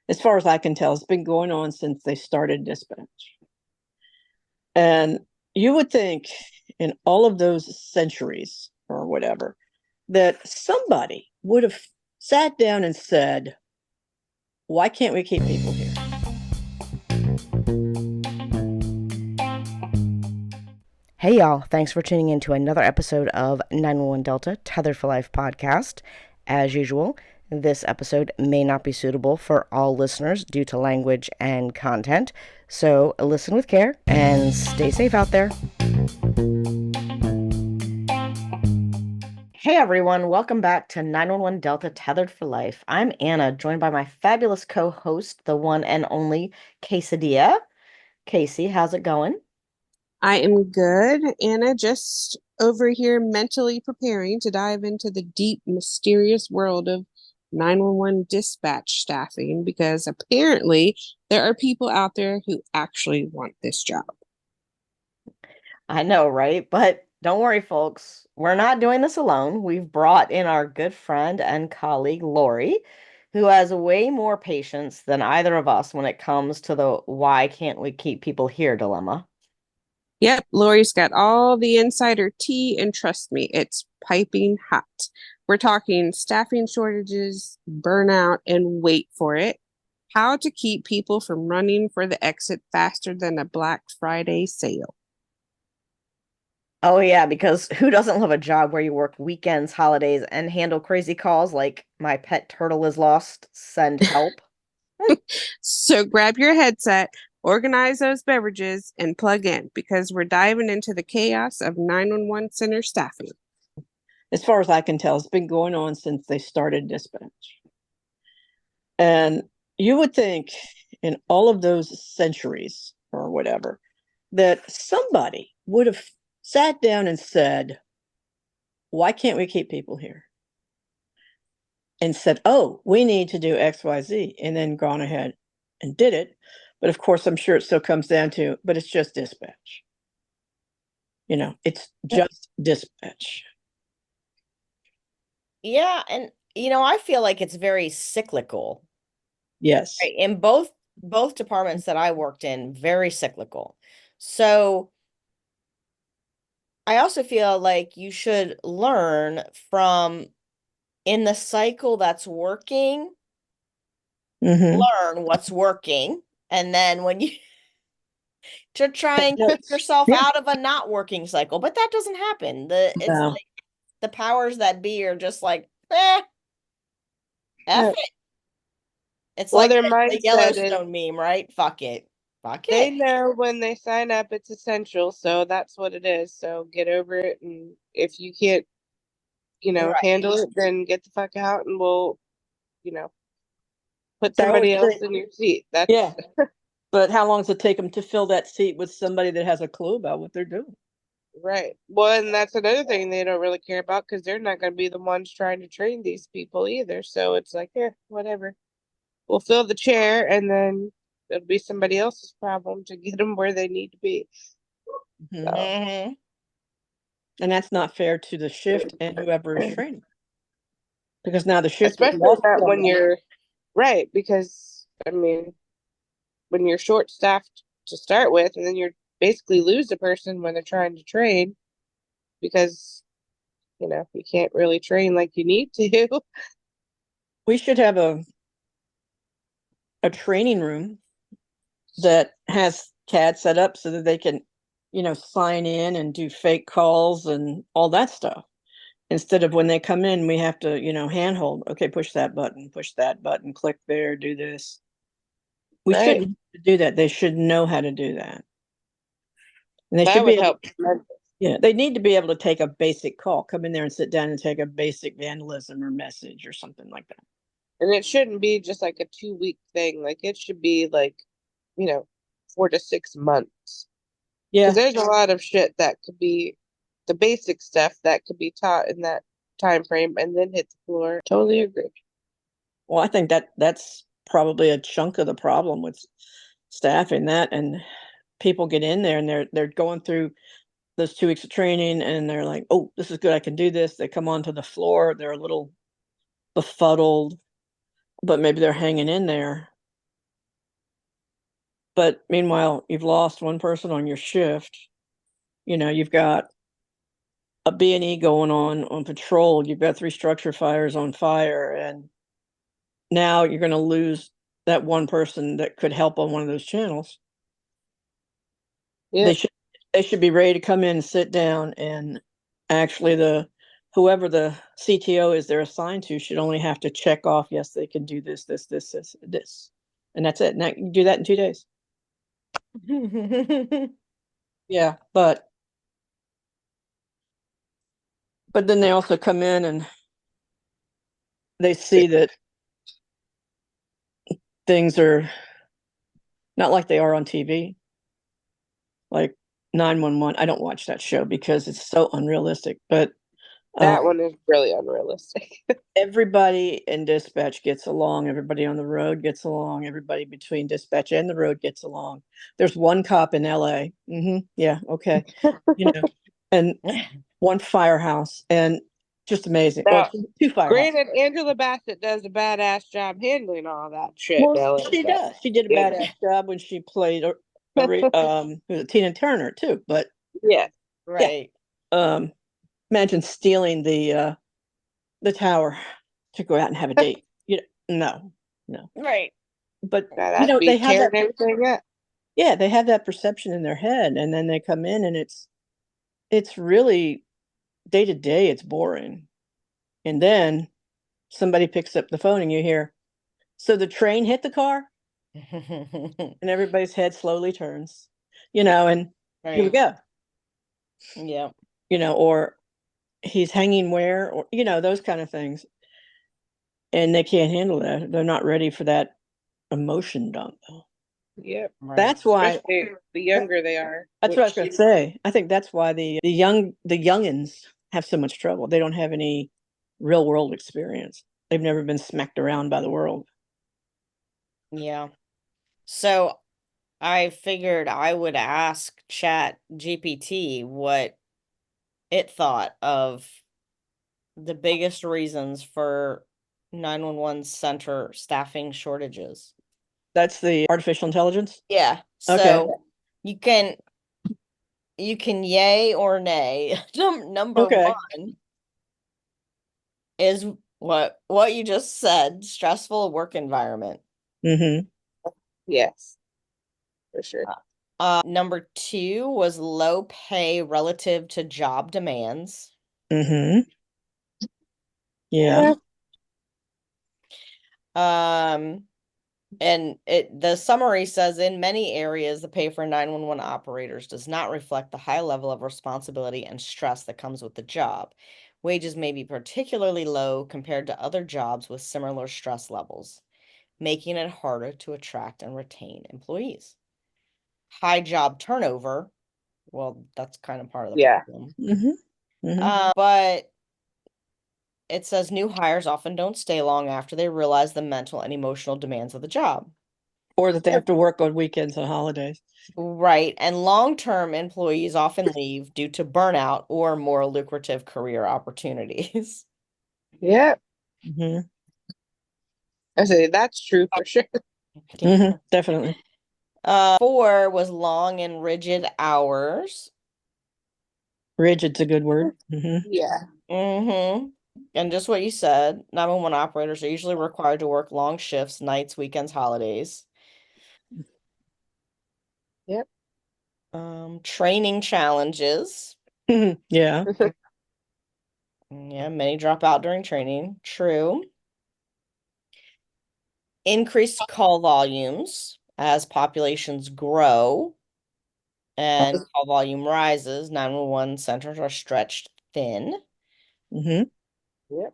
as far as I can tell, it's been going on since they started dispatch. And you would think in all of those centuries or whatever that somebody would have sat down and said, why can't we keep people here? Hey y'all, thanks for tuning in to another episode of 911 Delta Tethered for Life podcast. As usual, this episode may not be suitable for all listeners due to language and content, so listen with care and stay safe out there. Hey everyone, welcome back to 911 Delta Tethered for Life. I'm Anna, joined by my fabulous co-host, the one and only Kacey. Kacey, how's it going? I am good, Anna, just over here mentally preparing to dive into the deep, mysterious world of 911 dispatch staffing because apparently there are people out there who actually want this job. I know, right? But don't worry, folks. We're not doing this alone. We've brought in our good friend and colleague, Lorri, who has way more patience than either of us when it comes to the why can't we keep people here dilemma. Yep, Lori's got all the insider tea, and trust me, it's piping hot. We're talking staffing shortages, burnout, and wait for it. How to keep people from running for the exit faster than a Black Friday sale. Oh, yeah, because who doesn't love a job where you work weekends, holidays, and handle crazy calls like my pet turtle is lost, send help? So grab your headset, organize those beverages, and plug in because we're diving into the chaos of 911 center staffing. As far as I can tell, it's been going on since they started dispatch. And you would think in all of those centuries or whatever that somebody would have sat down and said, why can't we keep people here? And said, oh, we need to do XYZ, and then gone ahead and did it. But of course, I'm sure it still comes down to, but it's just dispatch. It's just dispatch. Yeah, and I feel like it's very cyclical. Yes. Right, in both departments that I worked in, very cyclical. So I also feel like you should learn from in the cycle that's working, learn what's working, and then when you to try and cook yourself Yeah. out of a not working cycle. But that doesn't happen. It's No. like the powers that be are just like, F Yeah. it. It's Well, like their the mindset is Yellowstone meme, right? Fuck it. Fuck they it. know when they sign up it's essential, so that's what it is. So get over it, and if you can't, Right. handle it, then get the fuck out, and we'll, you know, put I always somebody else say, in your seat. That's yeah. But how long does it take them to fill that seat with somebody that has a clue about what they're doing? right. Well, and that's another thing they don't really care about because they're not going to be the ones trying to train these people either. So it's like, yeah, whatever. We'll fill the chair, and then it'll be somebody else's problem to get them where they need to be. So, Mm-hmm. And that's not fair to the shift and whoever is training. Because now the shift has especially lost not when somebody. you're right, because I mean, when you're short staffed to start with, and then you're basically lose a person when they're trying to train because you can't really train like you need to. We should have a training room that has CAD set up so that they can, sign in and do fake calls and all that stuff. Instead of when they come in, we have to, handhold. Okay, push that button, click there, do this. We Right. shouldn't have to do that. They should know how to do that. And they That should be would able, help. yeah, they need to be able to take a basic call, come in there and sit down and take a basic vandalism or message or something like that. And it shouldn't be just like a 2 week thing. Like it should be like, you know, 4 to 6 months. Because Yeah. there's a lot of shit that could be the basic stuff that could be taught in that time frame and then hit the floor. Totally agree. Well, I think that's probably a chunk of the problem with staffing that, and people get in there and they're going through those 2 weeks of training and they're like, oh, this is good. I can do this. They come onto the floor. They're a little befuddled, but maybe they're hanging in there. But meanwhile, you've lost one person on your shift. You've got a B&E going on patrol. You've got 3 structure fires on fire, and now you're going to lose that one person that could help on one of those channels. Yeah. They should be ready to come in and sit down, and actually whoever the CTO is they're assigned to should only have to check off, yes, they can do this, and that's it. Now you can do that in 2 days. Yeah, but then they also come in and they see that things are not like they are on TV. Like 911. I don't watch that show because it's so unrealistic, but That one is really unrealistic. everybody in dispatch gets along. Everybody on the road gets along. Everybody between dispatch and the road gets along. There's one cop in LA. Yeah, okay. And one firehouse, and just amazing. Now, Well, 2 firehouses. Granted, Angela Bassett does a badass job handling all that shit. Well, she does. She did a badass job when she played Tina Turner too. But yeah, right. Imagine stealing the tower to go out and have a date. No. Right. But they have that everything up. Yeah, they have that perception in their head, and then they come in, and it's really day to day. It's boring, and then somebody picks up the phone, and you hear, "So the train hit the car," and everybody's head slowly turns, and here we go. Yeah. Or he's hanging where, or those kind of things, and they can't handle that. They're not ready for that emotion dump. Yep. Right. That's why especially the younger they are. That's what I was going to say. I think that's why the youngins have so much trouble. They don't have any real world experience. They've never been smacked around by the world. Yeah. So I figured I would ask Chat GPT what it thought of the biggest reasons for 911 center staffing shortages. That's the artificial intelligence? Yeah. So Okay. you can yay or nay. Number Okay. 1 is what you just said, stressful work environment. Mm-hmm. Yes, for sure. Number 2 was low pay relative to job demands. Mm-hmm. Yeah. And the summary says, in many areas, the pay for 911 operators does not reflect the high level of responsibility and stress that comes with the job. Wages may be particularly low compared to other jobs with similar stress levels, making it harder to attract and retain employees. High job turnover, well, that's kind of part of the problem. Mm-hmm. Mm-hmm. But it says new hires often don't stay long after they realize the mental and emotional demands of the job. Or that they have to work on weekends and holidays. Right. And long-term employees often leave due to burnout or more lucrative career opportunities. Yeah. Mm-hmm. I say that's true for sure. Mm-hmm. Definitely. 4 was long and rigid hours. Rigid's a good word. Mm-hmm. Yeah. Mm-hmm. And just what you said, 911 operators are usually required to work long shifts, nights, weekends, holidays. Yep. Training challenges. Yeah. Yeah, many drop out during training. True. Increased call volumes as populations grow and call volume rises. 911 centers are stretched thin. Mm-hmm. Yep.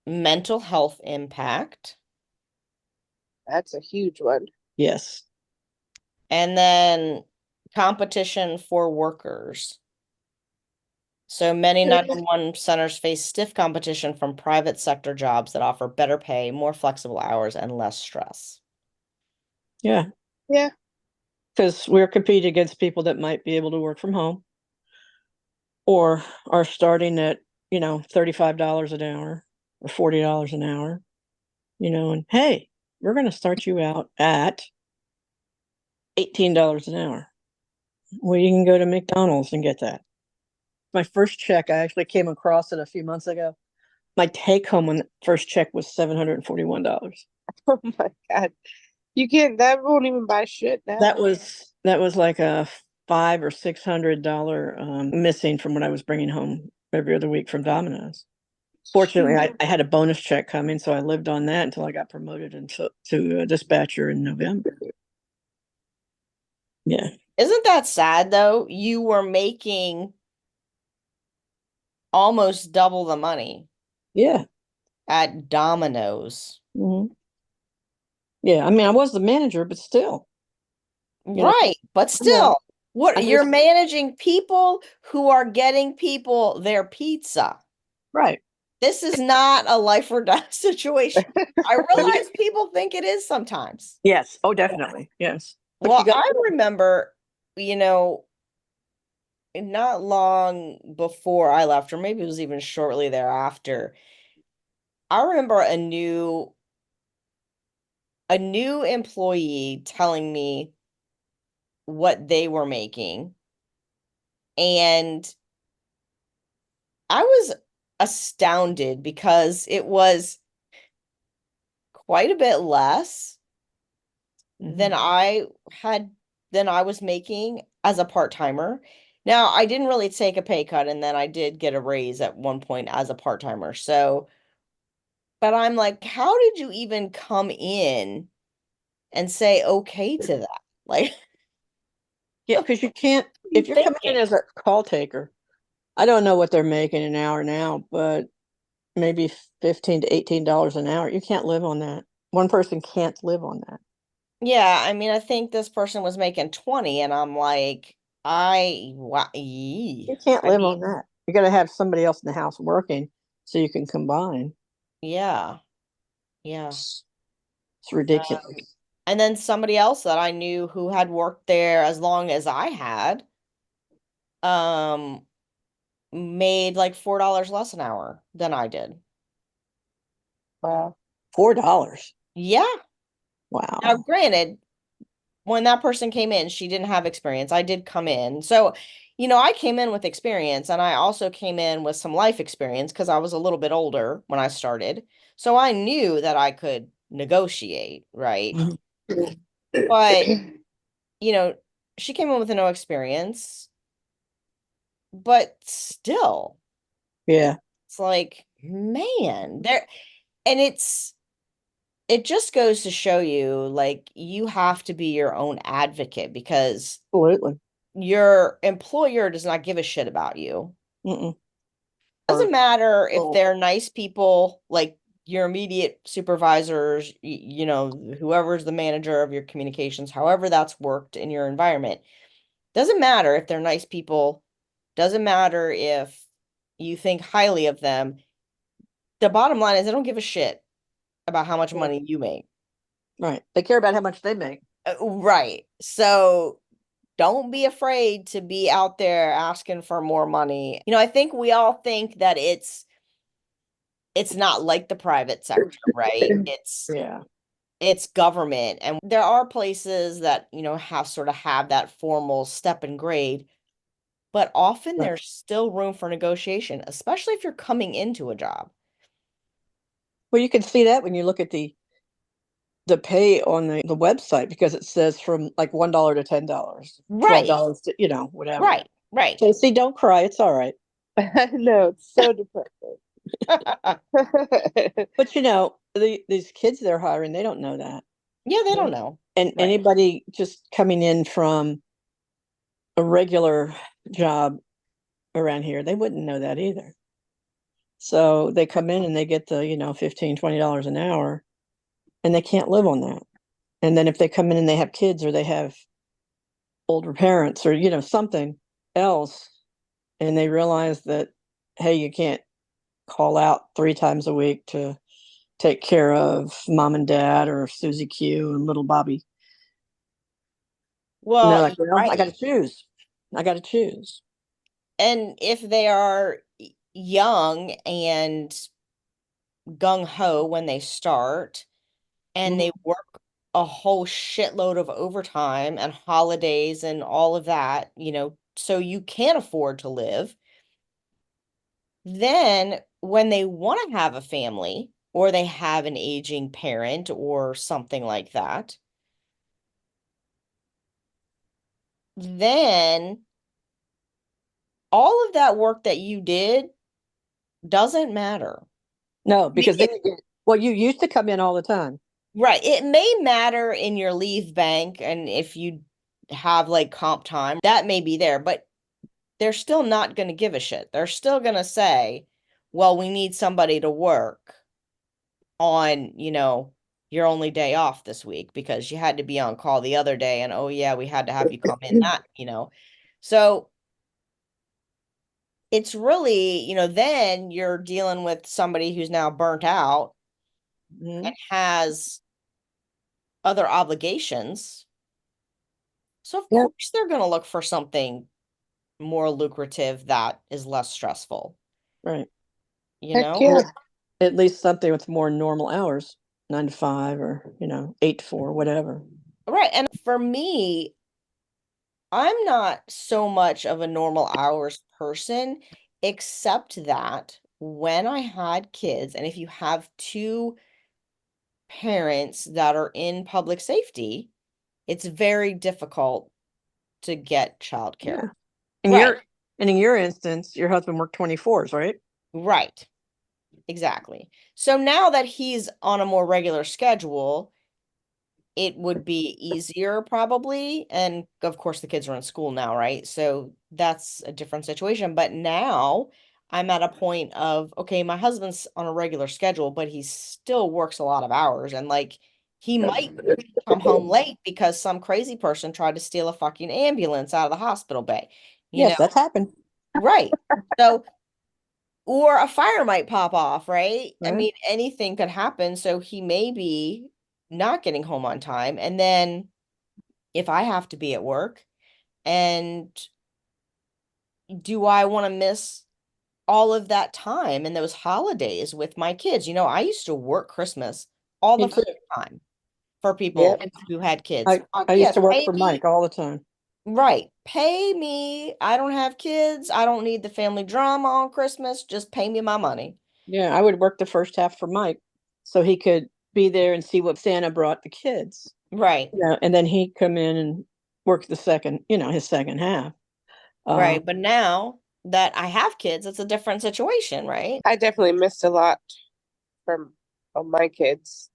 Mental health impact. That's a huge one. Yes. And then competition for workers. So many 911 centers face stiff competition from private sector jobs that offer better pay, more flexible hours, and less stress. Yeah. Yeah. Because we're competing against people that might be able to work from home or are starting at, $35 an hour or $40 an hour, and hey, we're going to start you out at $18 an hour. Well, you can go to McDonald's and get that. My first check, I actually came across it a few months ago. My take home on the first check was $741. Oh my God. That won't even buy shit now. That was like a $500 or $600 missing from what I was bringing home every other week from Domino's. Fortunately, I had a bonus check coming, so I lived on that until I got promoted to a dispatcher in November. Yeah. Isn't that sad though? You were making almost double the money Yeah. at Domino's. Mhm. Yeah. I mean, I was the manager, but still, you know, Right, but I still, what I you're just managing people who are getting people their pizza. right. This is not a life or death situation. I realize people think it is sometimes. Yes. Oh, definitely. Yes. But you Well, got I remember, you know, not long before I left, or maybe it was even shortly thereafter, I remember a new employee telling me what they were making, and I was astounded because it was quite a bit less than I was making as a part-timer. Now, I didn't really take a pay cut, and then I did get a raise at one point as a part-timer. So, but I'm like, how did you even come in and say okay to that? Like, yeah, because you can't what are you if you're coming in thinking? as a call taker. I don't know what they're making an hour now, but maybe $15 to $18 an hour. You can't live on that. One person can't live on that. Yeah, I mean, I think this person was making 20, and I'm like, You can't I live mean, on that. You got to have somebody else in the house working so you can combine. yeah, yeah. It's ridiculous. And then somebody else that I knew who had worked there as long as I had, um, made like $4 less an hour than I did. Wow. $4. Yeah. Now, Wow. granted, when that person came in, she didn't have experience. I did come in. So, I came in with experience, and I also came in with some life experience because I was a little bit older when I started. So I knew that I could negotiate, right? Mhm. But, you know, she came in with no experience, but still, Yeah. it's like, man, and it just goes to show you, like, you have to be your own advocate because Absolutely. your employer does not give a shit about you. Mm-mm. Doesn't matter if Oh, they're nice people, like your immediate supervisors, whoever's the manager of your communications, however that's worked in your environment. Doesn't matter if they're nice people. Doesn't matter if you think highly of them. The bottom line is they don't give a shit about how much yeah. money you make. Right. They care about how much they make. Right. So don't be afraid to be out there asking for more money. I think we all think that it's not like the private sector, right? Yeah. It's government, and there are places that, have that formal step and grade, but often Right. there's still room for negotiation, especially if you're coming into a job. Well, you can see that when you look at the pay on the website because it says from like $1 to $10, Right, $12 to, whatever. right, right. So see, don't cry. It's all right. No, it's so depressing. But these kids they're hiring, they don't know that. Yeah, they don't And know. and Right. anybody just coming in from a regular job around here, they wouldn't know that either. So they come in and they get the, $15, $20 an hour, and they can't live on that. And then if they come in and they have kids or they have older parents or, something else, and they realize that, hey, you can't call out 3 times a week to take care of mom and dad or Susie Q and little Bobby. And they're Well, like, well, I got right. to choose. I got to choose. And if they are young and gung ho when they start and Mhm. they work a whole shitload of overtime and holidays and all of that, so you can afford to live. Then when they want to have a family or they have an aging parent or something like that, then all of that work that you did doesn't matter. No, because then you get, well, you used to come in all the time. Right. It may matter in your leave bank, and if you have like comp time, that may be there, but they're still not going to give a shit. They're still going to say, well, we need somebody to work on, your only day off this week because you had to be on call the other day. And oh, yeah, we had to have you come in that. So it's really, then you're dealing with somebody who's now burnt out and has other obligations. So of course they're going to look for something more lucrative that is less stressful. Right. Yeah. At least something with more normal hours, 9 to 5 or, 8 to 4, whatever. Right. And for me, I'm not so much of a normal hours person, except that when I had kids, and if you have two parents that are in public safety, it's very difficult to get childcare. Yeah. In your instance, your husband worked 24s, right? Right. Exactly. So now that he's on a more regular schedule, it would be easier probably. And of course, the kids are in school now, right? So that's a different situation. But now I'm at a point of, okay, my husband's on a regular schedule, but he still works a lot of hours. And like, he might come home late because some crazy person tried to steal a fucking ambulance out of the hospital bay. Yes, that's happened. Right. So, or a fire might pop off, right? I Right. mean, anything could happen. So he may be not getting home on time. And then if I have to be at work, and do I want to miss all of that time and those holidays with my kids? I used to work Christmas all the time for people who had kids. I used to work pay for me. Mike all the time. Right. Pay me. I don't have kids. I don't need the family drama on Christmas. Just pay me my money. Yeah, I would work the first half for Mike so he could be there and see what Santa brought the kids. Right. And then he'd come in and work the second, his second half. Right. But now that I have kids, it's a different situation, right? I definitely missed a lot from my kids.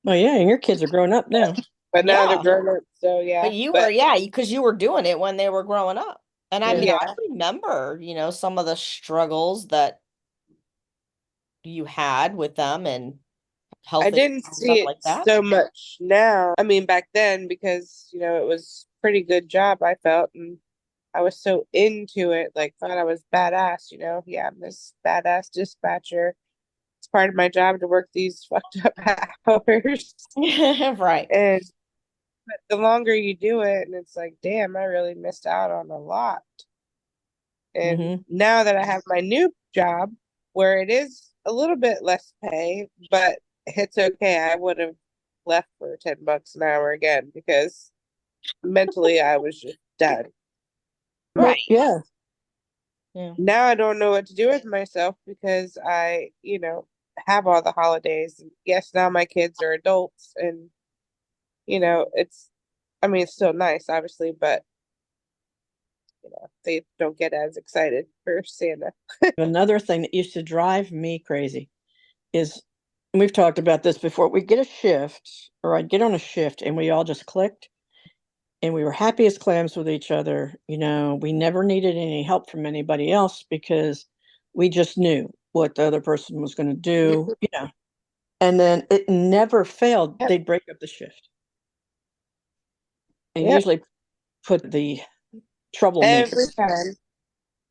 Oh, yeah. And your kids are grown up now. But now they're grown up. So, yeah. But you were, because you were doing it when they were growing up. And I mean, I remember, some of the struggles that you had with them and health I didn't see it like that so much now. I mean, back then, because, it was a pretty good job, I felt. And I was so into it, like, thought I was badass, Yeah, I'm this badass dispatcher. It's part of my job to work these fucked up hours. Right. And but the longer you do it, and it's like, damn, I really missed out on a lot. And now that I have my new job, where it is a little bit less pay, but it's okay. I would have left for $10 an hour again because mentally I was just done. Right. Yeah. Now I don't know what to do with myself because I, have all the holidays. Yes, now my kids are adults and, it's still nice, obviously, but, they don't get as excited for Santa. Another thing that used to drive me crazy is, and we've talked about this before, we'd get a shift, or I'd get on a shift and we all just clicked and we were happy as clams with each other. We never needed any help from anybody else because we just knew what the other person was going to do, and then it never failed. They'd break up the shift and usually put the troublemaker every time.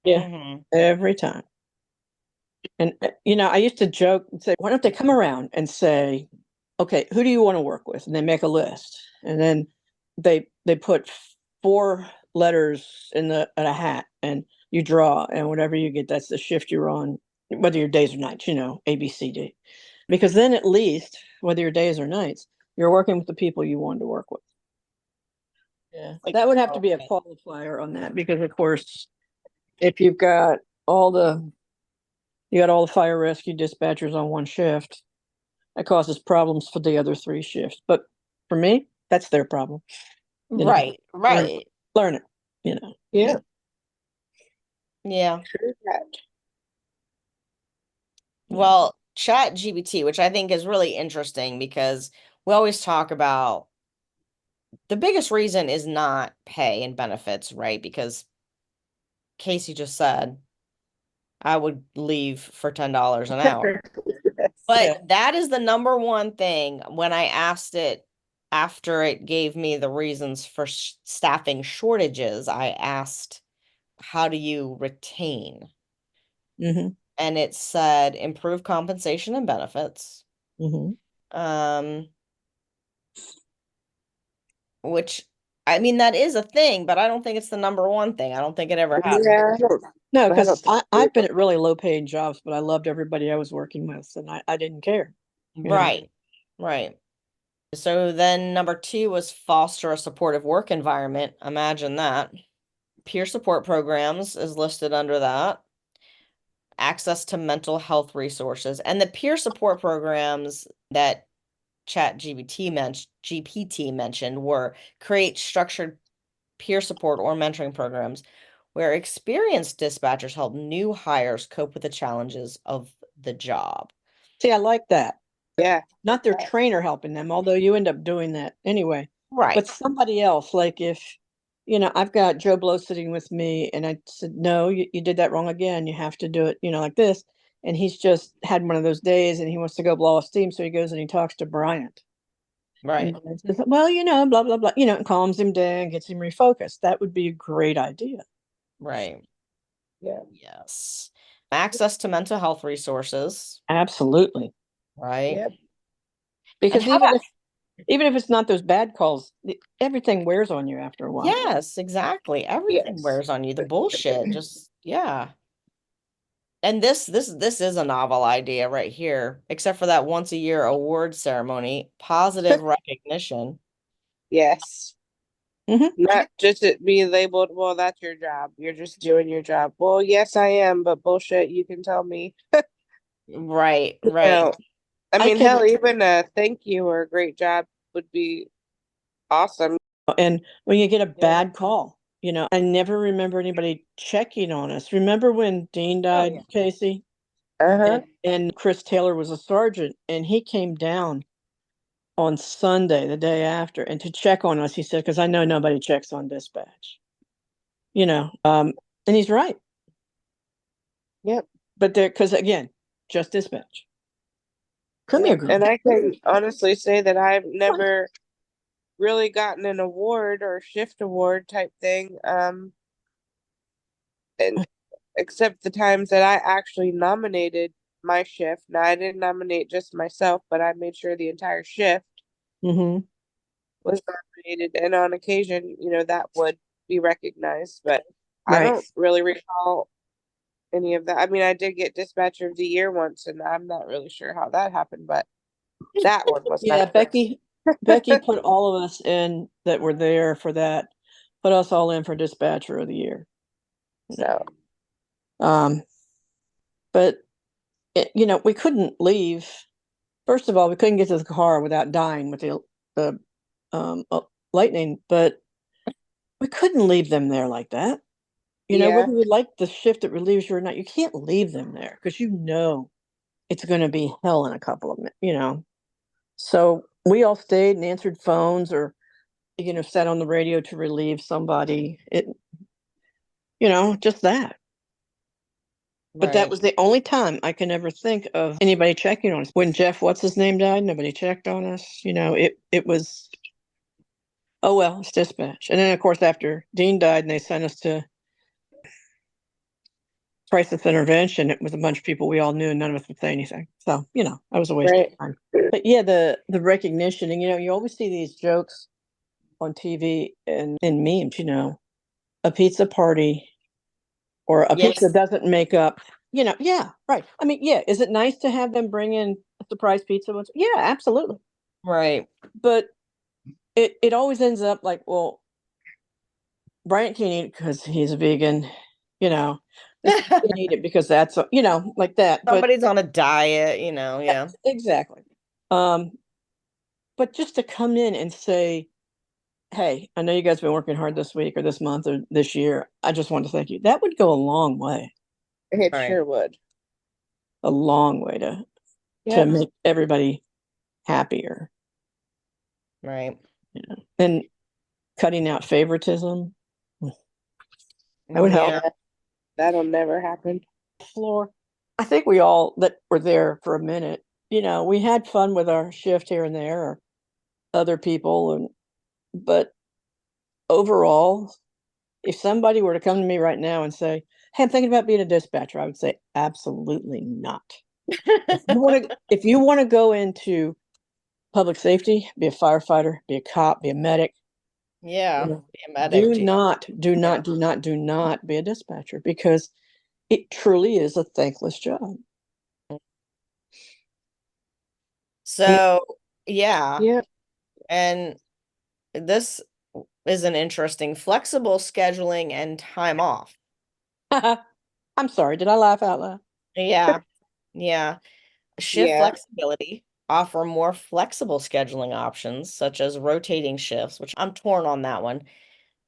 Yeah, every time. And I used to joke and say, why don't they come around and say, okay, who do you want to work with? And they make a list. And then they put 4 letters in a hat and you draw, and whatever you get, that's the shift you're on, whether your days or nights, A, B, C, D. Because then at least, whether your days or nights, You're working with the people you want to work with. Yeah, that would have to be a qualifier on that, because of course, if you've got all the fire rescue dispatchers on one shift, that causes problems for the other 3 shifts. But for me, that's their problem. You know, Right, right. learn it, you know. Yeah. Yeah. True that. Well, Chat GBT, which I think is really interesting because we always talk about the biggest reason is not pay and benefits, right? Because Kacey just said I would leave for $10 an hour. But Yeah. that is the number one thing when I asked it after it gave me the reasons for staffing shortages. I asked, how do you retain? Mm-hmm. And it said improve compensation and benefits. Mm-hmm. Which, I mean, that is a thing, but I don't think it's the number one thing. I don't think it ever has. Yeah. No, I because don't I've been at really low paying jobs, but I loved everybody I was working with, and I didn't care. know? Right, right. So then number 2 was foster a supportive work environment. Imagine that. Peer support programs is listed under that. Access to mental health resources. And the peer support programs that GPT mentioned were create structured peer support or mentoring programs where experienced dispatchers help new hires cope with the challenges of the job. See, I like that. Yeah. Not their trainer helping them, although you end up doing that anyway. Right. But somebody else, like if, I've got Joe Blow sitting with me and I said, no, you did that wrong again. You have to do it, like this. And he's just had one of those days and he wants to go blow off steam. So he goes and he talks to Bryant. Right. And says, well, blah, blah, blah, and calms him down, gets him refocused. That would be a great idea. Right. Yeah. Yes. Access to mental health resources. Absolutely. Right. Yep. Because how even if it's not those bad calls, everything wears on you after a while. Yes, exactly. Everything Yes. wears on you. The bullshit, just yeah. And this is a novel idea right here, except for that once a year award ceremony, positive recognition. Yes. Mhm. Not just it being labeled, well, that's your job. You're just doing your job. Well, yes, I am, but bullshit, you can tell me. Right, right. No. I mean, can- hell, even a thank you or a great job would be awesome. And when you get a bad call, I never remember anybody checking on us. Remember when Dean died, yeah. Kacey? Uh-huh. And Chris Taylor was a sergeant, and he came down on Sunday, the day after, and to check on us. He said, because I know nobody checks on dispatch. And he's right. Yep. But because again, just dispatch. Come here, girl. And I can honestly say that I've never really gotten an award or shift award type thing. And except the times that I actually nominated my shift. Now I didn't nominate just myself, but I made sure the entire shift Mm-hmm. was nominated, and on occasion, that would be recognized. But I Right. don't really recall any of that. I mean, I did get Dispatcher of the Year once, and I'm not really sure how that happened, but that one was Yeah, nice. Becky put all of us in that were there for that, put us all in for Dispatcher of the Year. So, But we couldn't leave. First of all, we couldn't get to the car without dying with the lightning, but we couldn't leave them there like that. yeah. Whether you like the shift that relieves you or not, you can't leave them there because it's going to be hell in a couple of minutes. So we all stayed and answered phones or sat on the radio to relieve somebody. Just that. But that was the only time I can ever think of anybody checking on us. When Jeff, what's his name, died, nobody checked on us. It was, oh, well, it's dispatch. And then, of course, after Dean died and they sent us to crisis intervention, it was a bunch of people we all knew and none of us would say anything. So, I was a waste of time. But yeah, the recognition, and you always see these jokes on TV and in memes, a pizza party or a pizza doesn't make up, yeah, right. I mean, yeah, is it nice to have them bring in a surprise pizza? Yeah, absolutely. Right. But it always ends up like, well, Bryant can't eat it because he's a vegan, you know. This can't eat it because that's like that. But Somebody's on a diet, yeah. exactly. Um, but just to come in and say, hey, I know you guys have been working hard this week or this month or this year. I just want to thank you. That would go a long way. It Right. sure would. A long way to Yeah. make everybody happier. Right. And cutting out favoritism. That would help. Yeah. That'll never happen. Floor. I think we all that were there for a minute, we had fun with our shift here and there, or other people, but overall, if somebody were to come to me right now and say, "Hey, I'm thinking about being a dispatcher," I would say, absolutely not. If you want to go into public safety, be a firefighter, be a cop, be a medic, Yeah. do Medic. not be a dispatcher, because it truly is a thankless job. So, yeah. Yeah. And this is an interesting flexible scheduling and time off. I'm sorry, did I laugh out loud? Yeah. Yeah. Shift Yeah. flexibility, offer more flexible scheduling options, such as rotating shifts, which I'm torn on that one.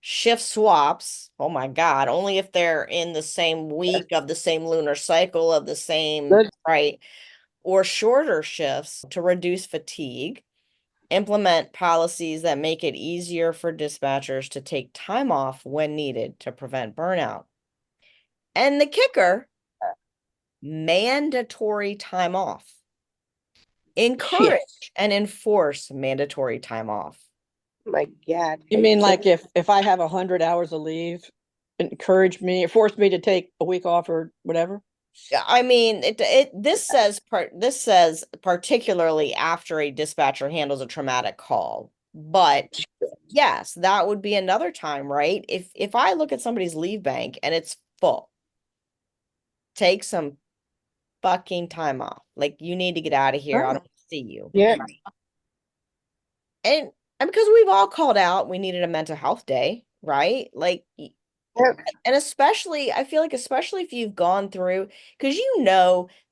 Shift swaps, oh my God, only if they're in the same week of the same lunar cycle of the same, Good. right? Or shorter shifts to reduce fatigue. Implement policies that make it easier for dispatchers to take time off when needed to prevent burnout. And the kicker, mandatory time off. Encourage and enforce mandatory time off. My God. You mean like if I have 100 hours of leave, encourage me, force me to take a week off or whatever? I mean, this says particularly after a dispatcher handles a traumatic call. But yes, that would be another time, right? If I look at somebody's leave bank and it's full, take some fucking time off. Like, you need to get out of here. I don't see you. Yeah. And because we've all called out, we needed a mental health day, right? Like, Yeah. and especially, I feel like, especially if you've gone through, because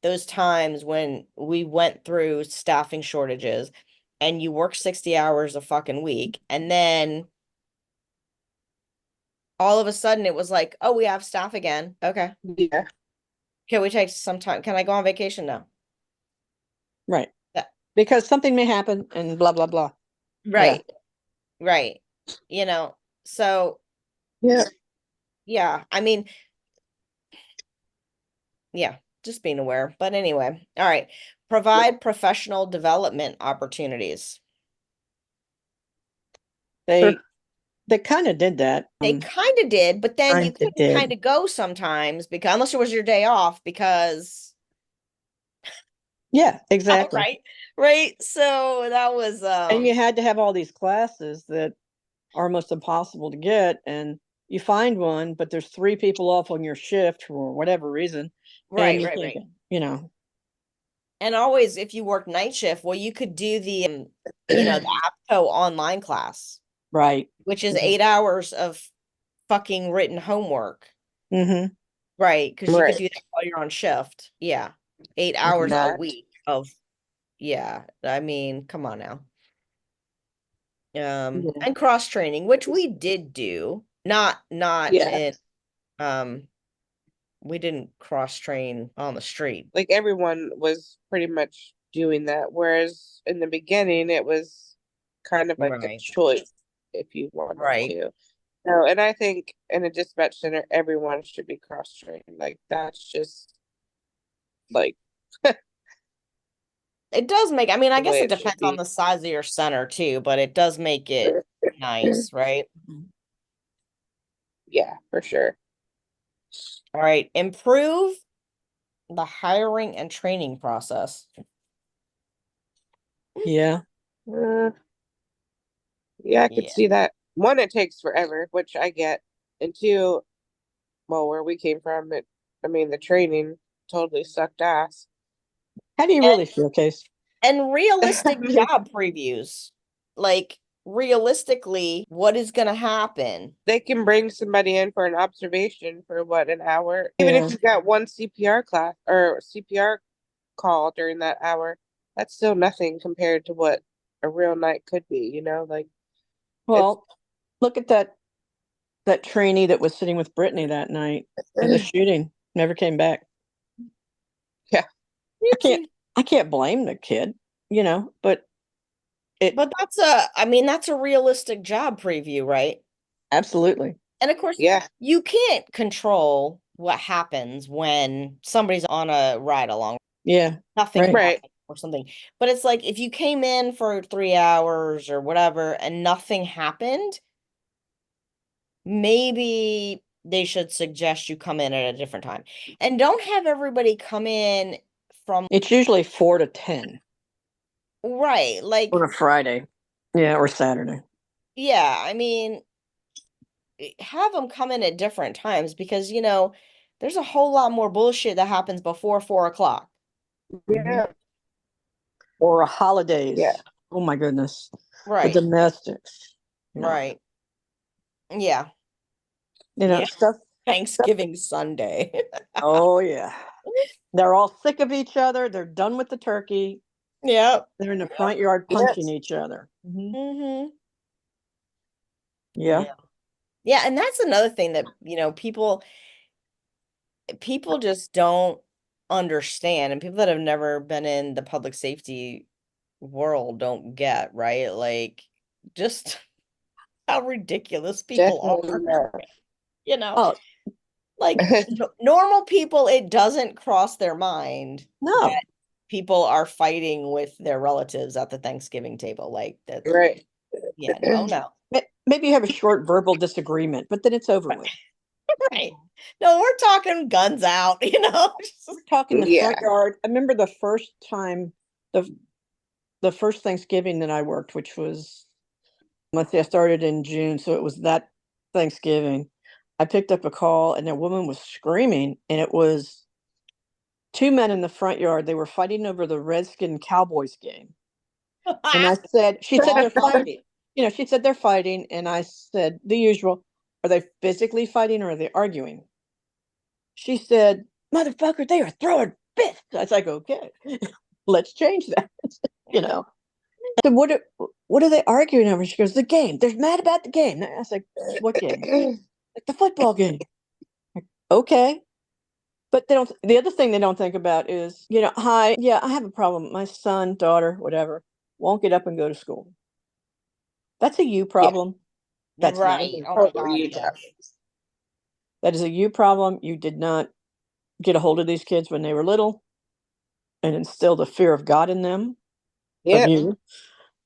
those times when we went through staffing shortages and you work 60 hours a fucking week, and then all of a sudden it was like, oh, we have staff again. Okay. Yeah. Can we take some time? Can I go on vacation now? Right. Yeah. Because something may happen and blah, blah, blah. Right. Right. So Yeah. yeah, I mean, yeah, just being aware. But anyway, all right. Provide professional development opportunities. They kind of did that. They kind of did, but then you Kinda couldn't did. kind of go sometimes, because unless it was your day off, because Yeah, exactly. right. So that was And you had to have all these classes that are almost impossible to get, and you find one, but there's 3 people off on your shift for whatever reason, and you can't get, And always, if you work night shift, well, you could do the APCO online class, right. which is 8 hours of fucking written homework, Mm-hmm. right? Because you could Right. do that while you're on shift. Yeah, 8 hours a Not. week of, yeah. I mean, come on now. Yeah. And cross training, which we did do, not Yeah. in, we didn't cross train on the street. Like, everyone was pretty much doing that, whereas in the beginning it was kind of like a Right. choice if you wanted Right. to. No, and I think in a dispatch center everyone should be cross-trained. Like, that's just like It does make, I mean, I the guess way it it should depends on be. the size of your center too, but it does make it nice, right? Yeah, for sure. All right. Improve the hiring and training process. Yeah. Yeah, I could Yeah. see that. One, it takes forever, which I get. And two, well, where we came from, the training totally sucked ass. How do you really feel, Case? And realistic job previews. Like, realistically, what is going to happen? They can bring somebody in for an observation for what, an hour? Even Yeah. if you've got one CPR class or CPR call during that hour, that's still nothing compared to what a real night could be, you know? Like, Well, look at that trainee that was sitting with Brittany that night at the shooting. Never came back. yeah. I can't blame the kid, but But that's a realistic job preview, right? absolutely. And of course, Yeah. you can't control what happens when somebody's on a ride along. Yeah. Nothing Right. happened or something. But it's like if you came in for 3 hours or whatever and nothing happened, maybe they should suggest you come in at a different time. And don't have everybody come in from It's usually 4 to 10 right, like on a Friday. Yeah, or Saturday. yeah, I mean, have them come in at different times because there's a whole lot more bullshit that happens before 4 o'clock. Yeah. Or holidays. Yeah. Oh my goodness. The Right. domestics. Right. Yeah. Yeah. Stuff. Thanksgiving Sunday. Oh yeah. They're all sick of each other. They're done with the turkey. Yep. They're in the front yard punching each other. Mm-hmm. Yeah. Yeah, and that's another thing that, people just don't understand, and people that have never been in the public safety world don't get, right? Like, just how ridiculous people Definitely are, you know? Oh Like, normal people, it doesn't cross their mind no. that people are fighting with their relatives at the Thanksgiving table. Like, that, right. yeah, no. Maybe you have a short verbal disagreement, but then it's over with. Right. No, we're talking guns out, We're talking the Yeah. front yard. I remember the first time, the first Thanksgiving that I worked, which was, let's see, I started in June, so it was that Thanksgiving. I picked up a call and a woman was screaming, and it was two men in the front yard. They were fighting over the Redskin Cowboys game. And she said they're fighting. She said they're fighting, and I said the usual. Are they physically fighting or are they arguing? She said, "Motherfucker, they are throwing fists." I was like, "Okay, let's change that." you know. I said, "What are they arguing over?" She goes, "The game. They're mad about the game." I was like, "What game?" Like the football game. Okay. But they don't. The other thing they don't think about is, hi, yeah, I have a problem. My son, daughter, whatever, won't get up and go to school. That's a you problem. That's not a Right. me Oh my problem. God, yeah. That is a you problem. You did not get a hold of these kids when they were little and instill the fear of God in them, of Yeah. you.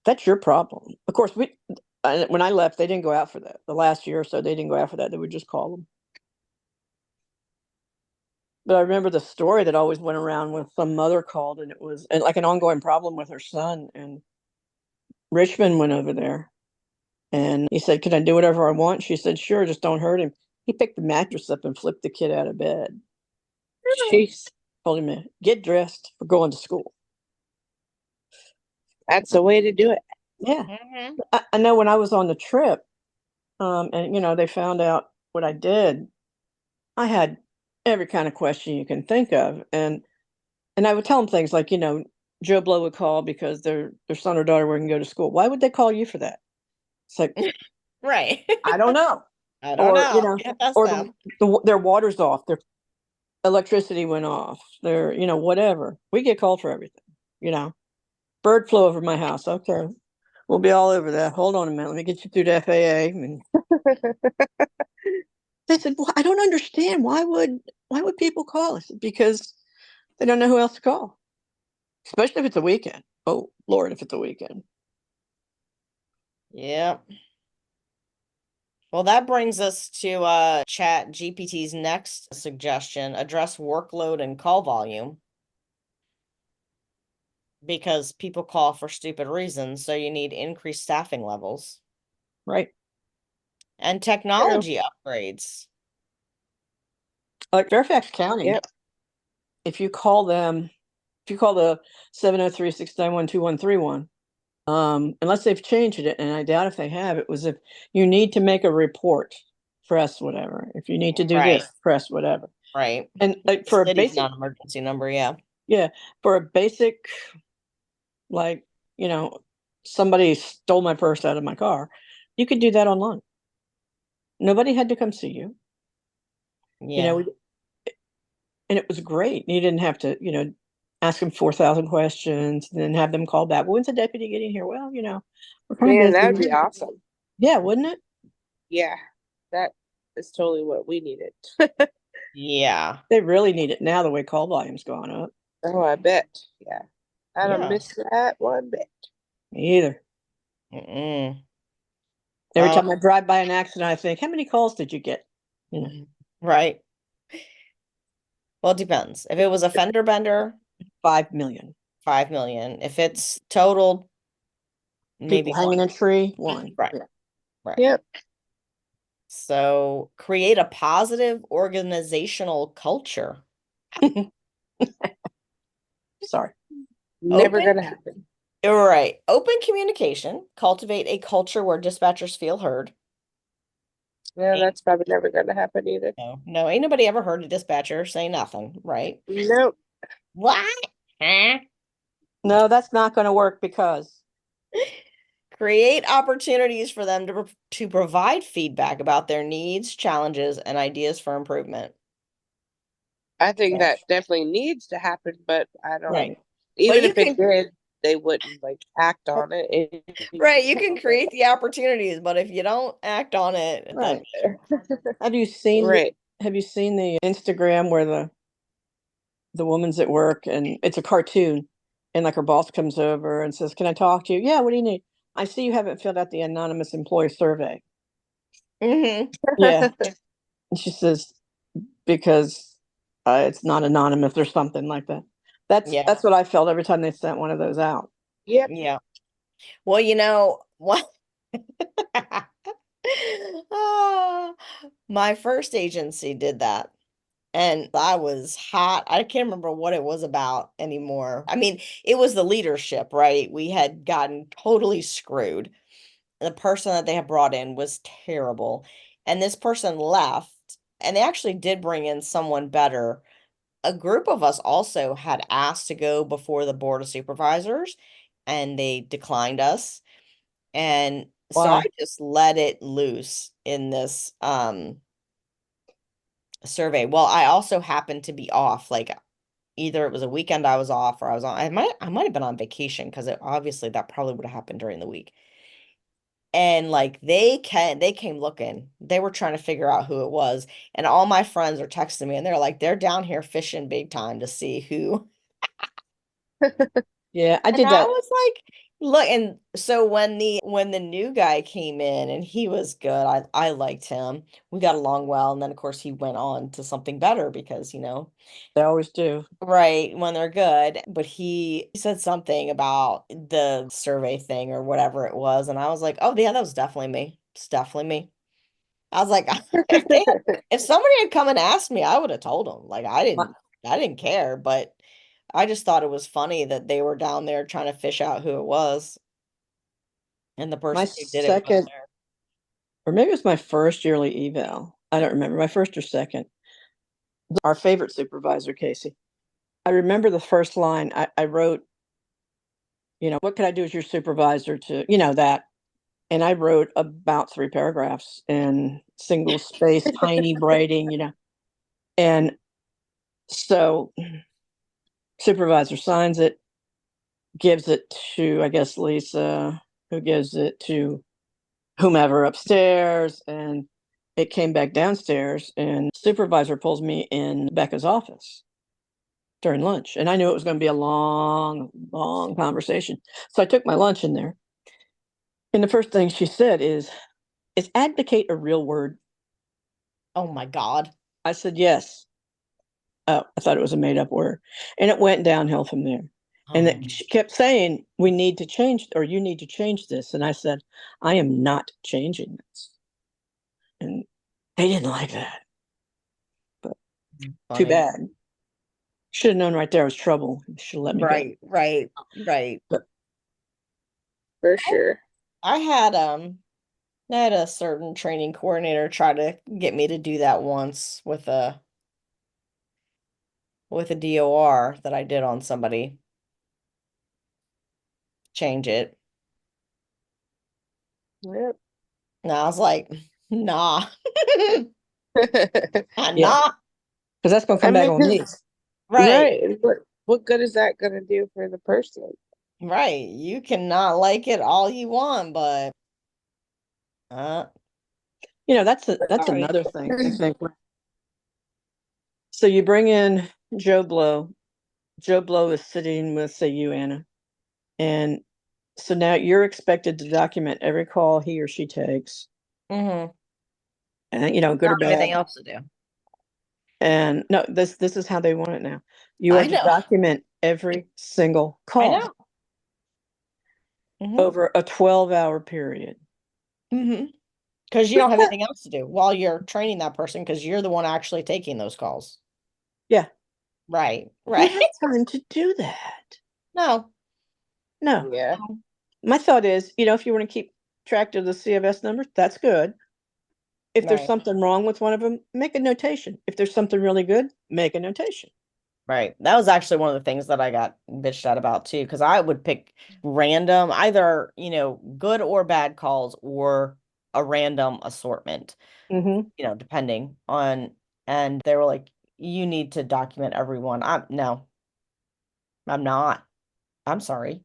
That's your problem. Of course, when I left, they didn't go out for that. The last year or so, they didn't go out for that. They would just call them. But I remember the story that always went around when some mother called, and it was like an ongoing problem with her son. And Richmond went over there, and he said, "Can I do whatever I want?" She said, "Sure, just don't hurt him." He picked the mattress up and flipped the kid out of bed. Jeez. Told him to get dressed for going to school. That's the way to do it. Yeah. Mhm. I know when I was on the trip, and they found out what I did, I had every kind of question you can think of, and I would tell them things like, Joe Blow would call because their son or daughter wouldn't go to school. Why would they call you for that? It's like, Right. I don't know. I don't Or know. Can't ask or them. their water's off, their electricity went off, their whatever. We get called for everything. Bird flew over my house. Okay, we'll be all over that. Hold on a minute. Let me get you through the FAA. And they said, "Well, I don't understand. Why would people call us? Because they don't know who else to call, especially if it's a weekend. Oh Lord, if it's a weekend." Yeah. Well, that brings us to Chat GPT's next suggestion: address workload and call volume. Because people call for stupid reasons, so you need increased staffing levels Right. and technology upgrades. Like Fairfax County, Yep. if you call them if you call the 703-691-2131, unless they've changed it, and I doubt if they have, it was if you need to make a report, press whatever. If you need to do Right. this, press whatever. Right. And like for a City's basic, non-emergency number, yeah. yeah, for a basic, like, you know, somebody stole my purse out of my car, you could do that online. Nobody had to come see you. You Yeah. know, and it was great. You didn't have to, ask them 4,000 questions and then have them call back. Well, when's the deputy getting here? Well, we're kind Man, of that would busy. be awesome. Yeah, wouldn't it? Yeah, that is totally what we needed. Yeah. They really need it now, the way call volume's gone up. Oh, I bet. Yeah. I don't Yeah. miss that one bit. Me either. Mm-mm. Every time I drive by an accident, I think, how many calls did you get? Right. Well, it depends. If it was a fender bender, 5 million. 5 million. If it's totaled, maybe People hanging one. a tree, one. Right. Yeah. Right. Yep. So create a positive organizational culture. Sorry. Never Open- gonna happen. Right. Open communication. Cultivate a culture where dispatchers feel heard. Yeah, that's probably never gonna happen either. No, ain't nobody ever heard a dispatcher say nothing, right? Nope. What? Huh? No, that's not going to work because Create opportunities for them to provide feedback about their needs, challenges, and ideas for improvement. I think Yeah. that definitely needs to happen, but I don't. Right. Even But you if it did, they wouldn't like act on it. Right, you can create the opportunities, but if you don't act on it, then Right. Have you seen Right. have you seen the Instagram where the woman's at work and it's a cartoon and like her boss comes over and says, "Can I talk to you?" "Yeah, what do you need?" "I see you haven't filled out the anonymous employee survey." Mhm. Yeah. And she says, because it's not anonymous or something like that. Yeah. That's what I felt every time they sent one of those out. Yep. Yeah. Well, what? Ah, my first agency did that. And I was hot. I can't remember what it was about anymore. I mean, it was the leadership, right? We had gotten totally screwed. The person that they had brought in was terrible. And this person left, and they actually did bring in someone better. A group of us also had asked to go before the board of supervisors, and they declined us. And so I Why? just let it loose in this survey. Well, I also happened to be off, like either it was a weekend I was off or I might have been on vacation because it obviously that probably would have happened during the week. And like they came looking. They were trying to figure out who it was. And all my friends are texting me and they're like, they're down here fishing big time to see who. Yeah, I And did I that. was like, look, and so when the new guy came in and he was good, I liked him. We got along well, and then of course he went on to something better because, They always do. right, when they're good. But he said something about the survey thing or whatever it was, and I was like, oh yeah, that was definitely me. It's definitely me. I was like, if somebody had come and asked me, I would have told them. Like My, I didn't care, but I just thought it was funny that they were down there trying to fish out who it was. And the my person who did it wasn't second, or maybe it was my first yearly eval. I don't remember, my first or second. Our favorite supervisor, Kacey. I remember the first line I wrote, what could I do as your supervisor to, that. And I wrote about 3 paragraphs in single space, tiny writing. And so supervisor signs it, gives it to, I guess, Lisa, who gives it to whomever upstairs. And it came back downstairs, and supervisor pulls me in Becca's office during lunch. And I knew it was going to be a long, long conversation. So I took my lunch in there. And the first thing she said is advocate a real word? Oh my God. I said, yes. Oh, I thought it was a made up word. And it went downhill from there. And she kept saying, we need to change, or you need to change this. And I said, I am not changing this. And they didn't like that. But too Funny. bad. Should have known right there was trouble. Should have let me go. Right. But For sure. I had a certain training coordinator try to get me to do that once with a DOR that I did on somebody. Change it. Yep. And I was like, nah, yeah, nah. because that's going to I come back mean, on me. Right, right. What good is that gonna do for the person? right. You cannot like it all you want, but uh, That's sorry. another thing I think. So you bring in Joe Blow. Joe Blow is sitting with, say, you, Anna, and so now you're expected to document every call he or she takes, Mm-hmm. and good or Not bad. anything else to do. And no, this is how they want it now. You are I to know. document every single I call know. Mm-hmm. over a 12-hour period. Mm-hmm. Because you don't have anything else to do while you're training that person because you're the one actually taking those calls. Yeah. Right, Who right. has time to do that? No. No. Yeah. My thought is, if you want to keep track of the CFS numbers, that's good. If there's Right, something wrong with one of them, make a notation. If there's something really good, make a notation. right. That was actually one of the things that I got bitched at about too, because I would pick random, either, good or bad calls or a random assortment, Mm-hmm. depending on, and they were like, you need to document everyone. No, I'm not. I'm sorry.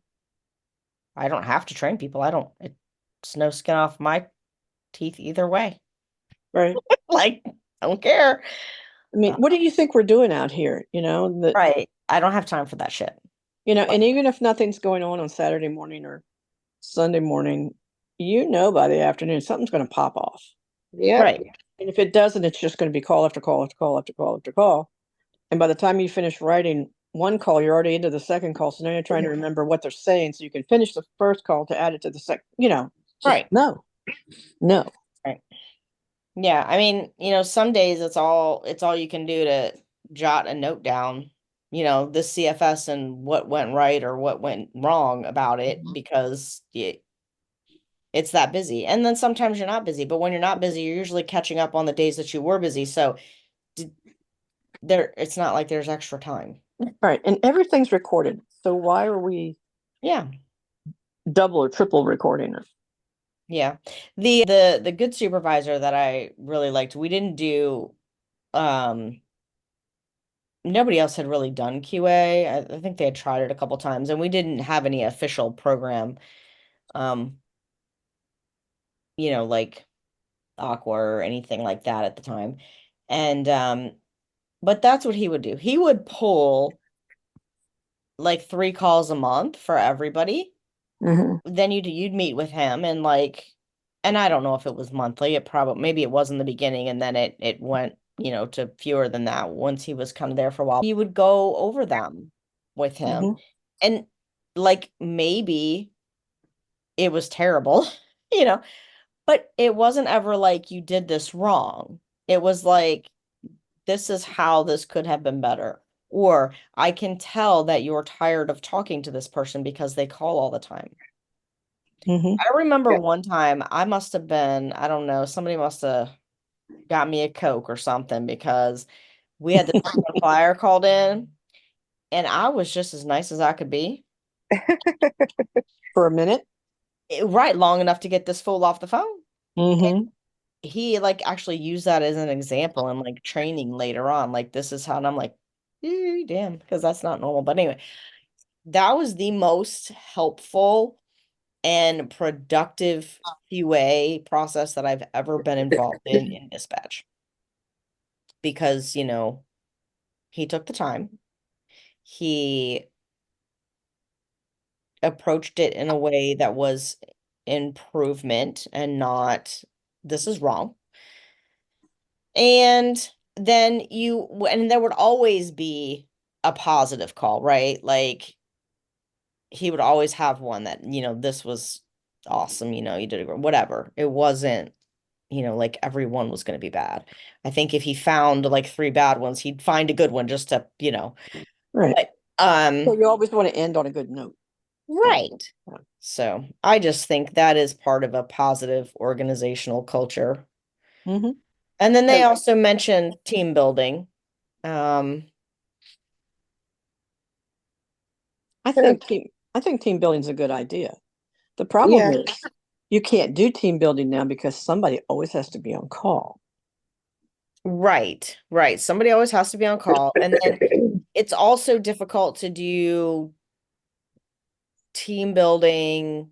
I don't have to train people. It's no skin off my teeth either way. Right. Like, I don't care. I mean, what do you think we're doing out here? Right. I don't have time for that shit. And even if nothing's going on Saturday morning or Sunday morning, by the afternoon, something's going to pop off. Yep. Right. And if it doesn't, it's just going to be call after call after call after call after call. And by the time you finish writing one call, you're already into the second call. So now you're trying to remember what they're saying so you can finish the first call to add it to the second, just Right. no. Right. Yeah. I mean, some days it's all you can do to jot a note down, the CFS and what went right or what went wrong about it because it's that busy. And then sometimes you're not busy, but when you're not busy, you're usually catching up on the days that you were busy. So it's not like there's extra time. Right. And everything's recorded. So why are we Yeah. double or triple recording it? Yeah. The good supervisor that I really liked, we didn't do nobody else had really done QA. I think they had tried it a couple times and we didn't have any official program um like Aqua or anything like that at the time. And but that's what he would do. He would pull like 3 calls a month for everybody. Mm-hmm. Then you'd meet with him and I don't know if it was monthly. Maybe it was in the beginning and then it went, to fewer than that once he was kind of there for a while. He would go over them with him. Mm-hmm. And like maybe it was terrible, you know, but it wasn't ever like you did this wrong. It was like this is how this could have been better. Or I can tell that you're tired of talking to this person because they call all the time. Mm-hmm. I remember one time I must have been, I don't know, somebody must have got me a Coke or something because we had this flyer called in and I was just as nice as I could be. For a minute. Right, long enough to get this fool off the phone. Mm-hmm. He like actually used that as an example in like training later on. Like this is how, and I'm like, damn, because that's not normal. But anyway, that was the most helpful and productive QA process that I've ever been involved in dispatch. Because, he took the time. He approached it in a way that was improvement and not this is wrong. And then and there would always be a positive call, right? Like he would always have one that, this was awesome, you did a great, whatever. It wasn't, like everyone was going to be bad. I think if he found like 3 bad ones, he'd find a good one just to, Right. But So you always want to end on a good note. right. Yeah. So I just think that is part of a positive organizational culture. Mm-hmm. And then they also mentioned team building. Um, I think team building is a good idea. The problem Yeah. is you can't do team building now because somebody always has to be on call. right, right. Somebody always has to be on call. And then it's also difficult to do team building.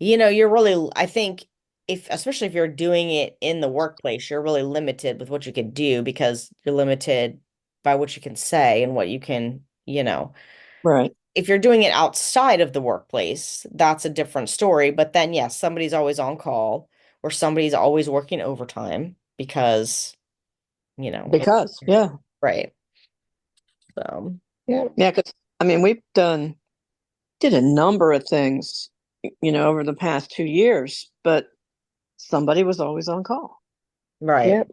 You're really, I think especially if you're doing it in the workplace, you're really limited with what you can do because you're limited by what you can say and what you can, Right. if you're doing it outside of the workplace, that's a different story. But then, yes, somebody's always on call or somebody's always working overtime because, Because, yeah. right. So, Yeah. Yeah, because I mean did a number of things, over the past 2 years, but somebody was always on call. right. Yep.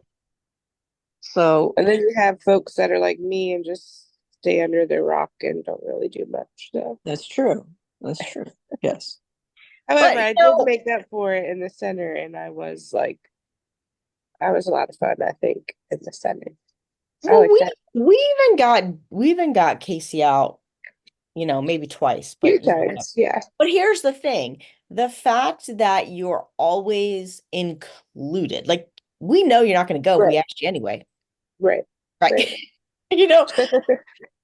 So And then you have folks that are like me and just stay under their rock and don't really do much. So, that's true. That's true. Yes. however, But, I did make up for it in the center, and I was a lot of fun, I think, in the center. I well, like that. we even got Casey out, maybe twice, Few but times, yeah. But here's the thing, the fact that you're always included, like we know you're not going to go, but we Right, asked you anyway, right, right? right. You know,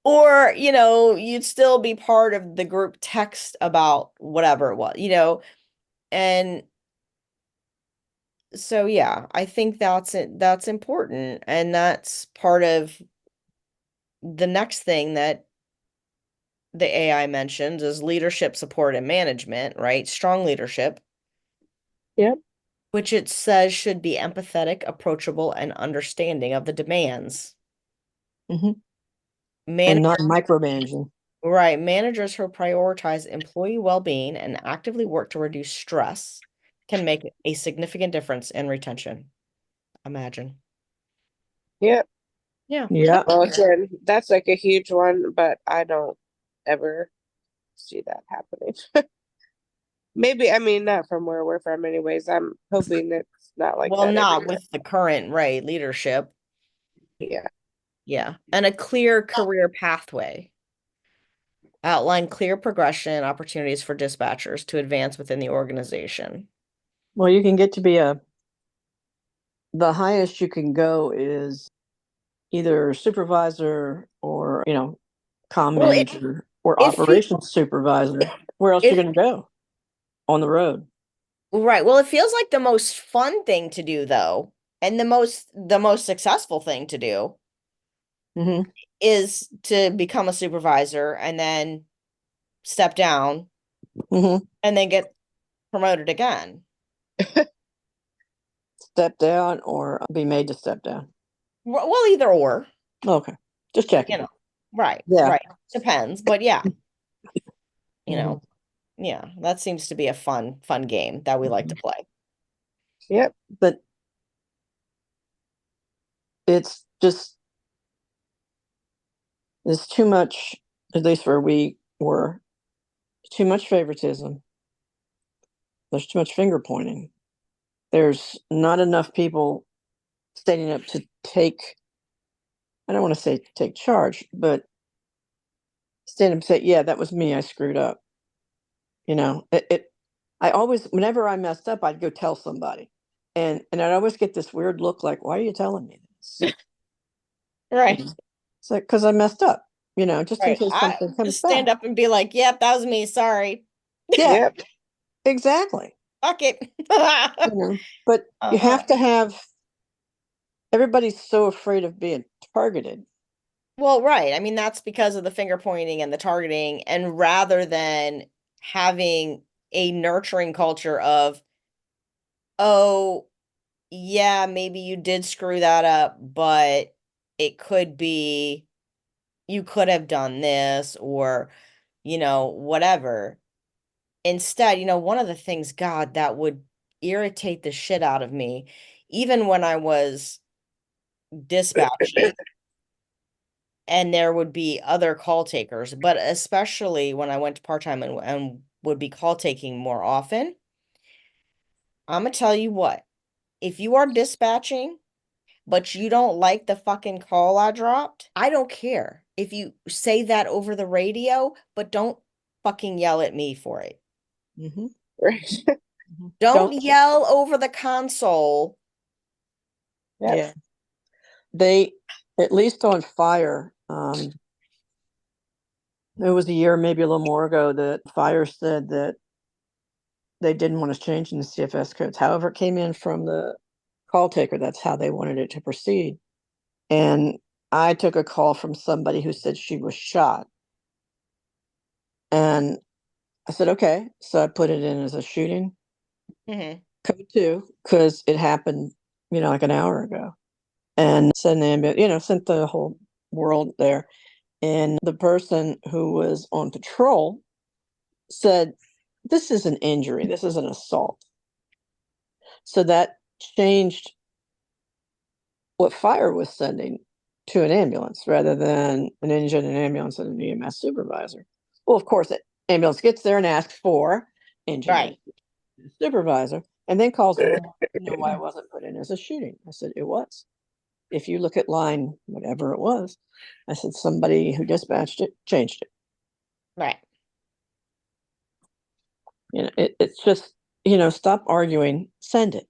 or you'd still be part of the group text about whatever it was, and so yeah, I think that's it. That's important, and that's part of the next thing that the AI mentions is leadership support and management, right? Strong leadership, Yep. which it says should be empathetic, approachable, and understanding of the demands. Hmm. Man, And not micromanaging. right, managers who prioritize employee well-being and actively work to reduce stress can make a significant difference in retention. Imagine. Yep. Yeah. Yeah. Well, again, that's like a huge one, but I don't ever see that happening. Maybe, I mean, not from where we're from, anyways. I'm hoping it's not like Well, that not everywhere. with the current, right, leadership. Yeah. Yeah. And a clear career pathway. Outline clear progression opportunities for dispatchers to advance within the organization. Well, you can get to be the highest you can go is either supervisor or, comm Well, it manager or it fe operations supervisor. Where else you it going to go? On the road. right. Well, it feels like the most fun thing to do though, and the most successful thing to do Hmm. is to become a supervisor and then step down Hmm. and then get promoted again. Step down or be made to step down. Well, either or, Okay. Just checking. Right, Yeah. right. Depends, but yeah, you Hmm. know, yeah, that seems to be a fun game that we like to play. Yep. But it's just, there's too much, at least where we were, too much favoritism. There's too much finger pointing. There's not enough people standing up to take, I don't want to say take charge, but stand up and say, yeah, that was me. I screwed up. I always, whenever I messed up, I'd go tell somebody. And I'd always get this weird look like, why are you telling me this? Right, It's like, because I messed up, just in right. case I something comes just back. stand up and be like, "Yep, that was me. Sorry. Yeah, Yep. exactly. Fuck it." But you Uh, have to have, everybody's so afraid of being targeted. well, right. I mean, that's because of the finger pointing and the targeting, and rather than having a nurturing culture of, oh, yeah, maybe you did screw that up, but it could be you could have done this or, whatever. Instead, one of the things, God, that would irritate the shit out of me, even when I was dispatching, and there would be other call takers, but especially when I went to part-time and would be call taking more often, I'm gonna tell you what, if you are dispatching, but you don't like the fucking call I dropped, I don't care if you say that over the radio, but don't fucking yell at me for it. Mm-hmm. Right. Don't yell over the console. Yeah. They, at least on fire, it was a year, maybe a little more ago, that fire said that they didn't want to change in the CFS codes. However, it came in from the call taker. That's how they wanted it to proceed. And I took a call from somebody who said she was shot. And I said, okay. So I put it in as a shooting code 2, because it happened, like an hour ago. And sent the ambulance, sent the whole world there. And the person who was on patrol said, this is an injury. This is an assault. So that changed what fire was sending to an ambulance rather than an engine, an ambulance, and an EMS supervisor. Well, of course, the ambulance gets there and asks for engine, Right. supervisor, and then calls me, why it wasn't put in as a shooting. I said, it was. If you look at line whatever it was, I said, somebody who dispatched it changed it. Right. It's just, stop arguing, send it.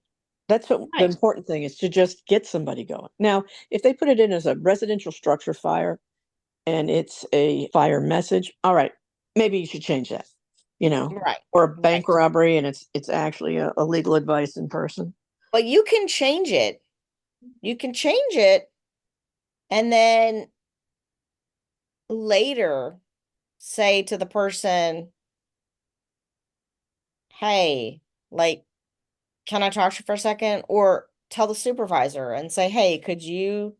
That's what the important thing is, to just get somebody going. Now, if they put it in as a residential structure fire and it's a fire message, all right, maybe you should change that, Right. or a bank robbery and it's actually a legal advice in person. But you can change it. You can change it and then later say to the person, hey, like, can I talk to you for a second? Or tell the supervisor and say, hey, could you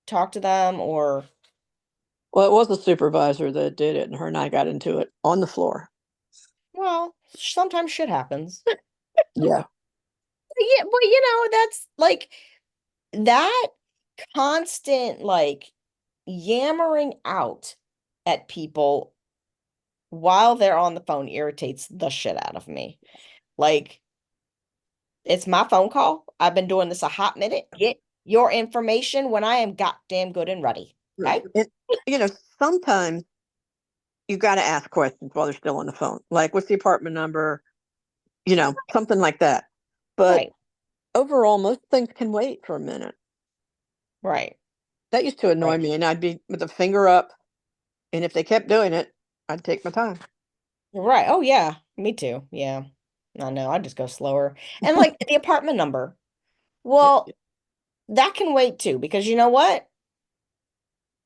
talk to them? Or Well, it was the supervisor that did it, and her and I got into it on the floor. well, sometimes shit happens. Yeah. Yeah, but that's like that constant like yammering out at people while they're on the phone irritates the shit out of me. Like, it's my phone call. I've been doing this a hot minute. Get your information when I am goddamn good and ready. Okay. Sometimes you got to ask questions while they're still on the phone, like, what's the apartment number, something like that. But overall, most things can wait for a minute. Right. That used to annoy me, and I'd be with a finger up, and if they kept doing it, I'd take my time. Right. Oh yeah, me too. Yeah. I know. I just go slower. And like the apartment number. Well, that can wait too, because you know what?